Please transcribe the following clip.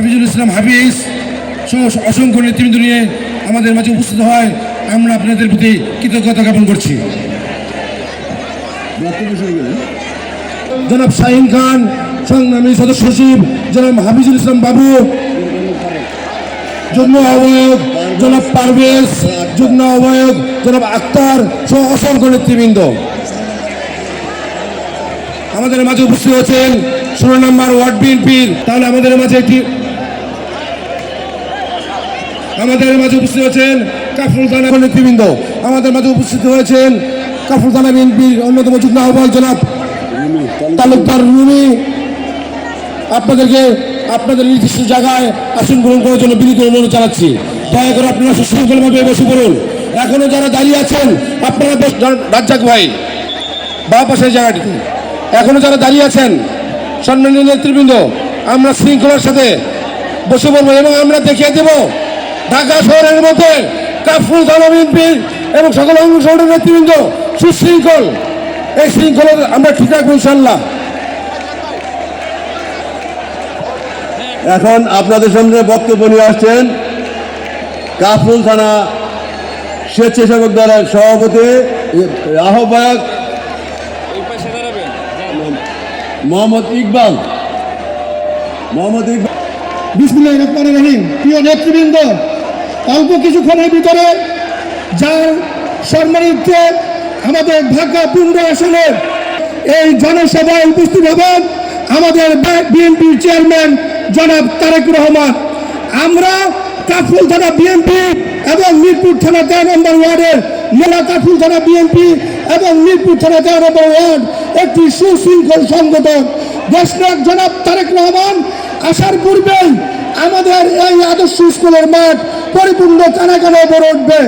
হাফিজুল ইসলাম হাফিজ সহ অসংখ্য নেতৃবৃন্দ নিয়ে আমাদের মাঝে উপস্থিত হয়, আমরা আপনাদের প্রতি কৃতজ্ঞতা জ্ঞাপন করছি। জনাব শাহিন খান, সংগ্রামী সদস্য সচিব জনাব হাফিজুল ইসলাম বাবু, যুগ্ম আহ্বায়ক জনাব পারভেজ, যুগ্ম আহ্বায়ক জনাব আক্তার সহ অসংখ্য নেতৃবৃন্দ আমাদের মাঝে উপস্থিত হচ্ছেন। 16 নম্বর ওয়ার্ড বিএনপির তাহলে আমাদের মাঝে উপস্থিত হচ্ছেন কাফরুল থানা নেতৃবৃন্দ, আমাদের মাঝে উপস্থিত হয়েছেন কাফরুল থানা বিএনপির অন্যতম যুগ্ম আহ্বায়ক জনাব তালুকদার রুমি। আপনাদেরকে আপনাদের নির্দিষ্ট জায়গায় আসন গ্রহণ করার জন্য বিনীত অনুরোধ জানাচ্ছি। দয়া করে আপনারা সুশৃঙ্খলভাবে বসে পড়ুন। এখনো যারা দাঁড়িয়ে আছেন আপনারা রাজ্জাক ভাই বা পাশের জায়গাটিতে এখনো যারা দাঁড়িয়ে আছেন সম্মানীয় নেতৃবৃন্দ, আমরা শৃঙ্খলার সাথে বসে পড়বো এবং আমরা দেখিয়ে দেব ঢাকা শহরের মধ্যে কাফরুল থানা বিএনপির এবং সকল অঙ্গ সংগঠনের নেতৃবৃন্দ সুশৃঙ্খল। এই শৃঙ্খলা আমরা ঠিক রাখবো ইনশাল্লাহ। এখন আপনাদের সামনে বক্তব্য নিয়ে আসছেন কাফরুল থানা স্বেচ্ছাসেবক দলের সভাপতি আহ্বায়ক মোহাম্মদ ইকবাল। বিসমিল্লাহির রহমানির রহিম। প্রিয় নেতৃবৃন্দ, অল্প কিছুক্ষণের ভিতরে যার সম্মানিতে আমাদের ঢাকা 15 আসনের এই জনসভায় উপস্থিত হবেন আমাদের বিএনপির চেয়ারম্যান জনাব তারেকুর রহমান। আমরা কাফরুল থানা বিএনপি এবং মিরপুর থানা 13 নম্বর ওয়ার্ডের মেলা কাফরুল থানা বিএনপি এবং মিরপুর থানা 13 নম্বর ওয়ার্ড একটি সুশৃঙ্খল সংগঠন। দেশনায়ক জনাব তারেক রহমান আসার পূর্বেই আমাদের এই আদর্শ স্কুলের মাঠ পরিপূর্ণ কানা কানা ভরে উঠবে।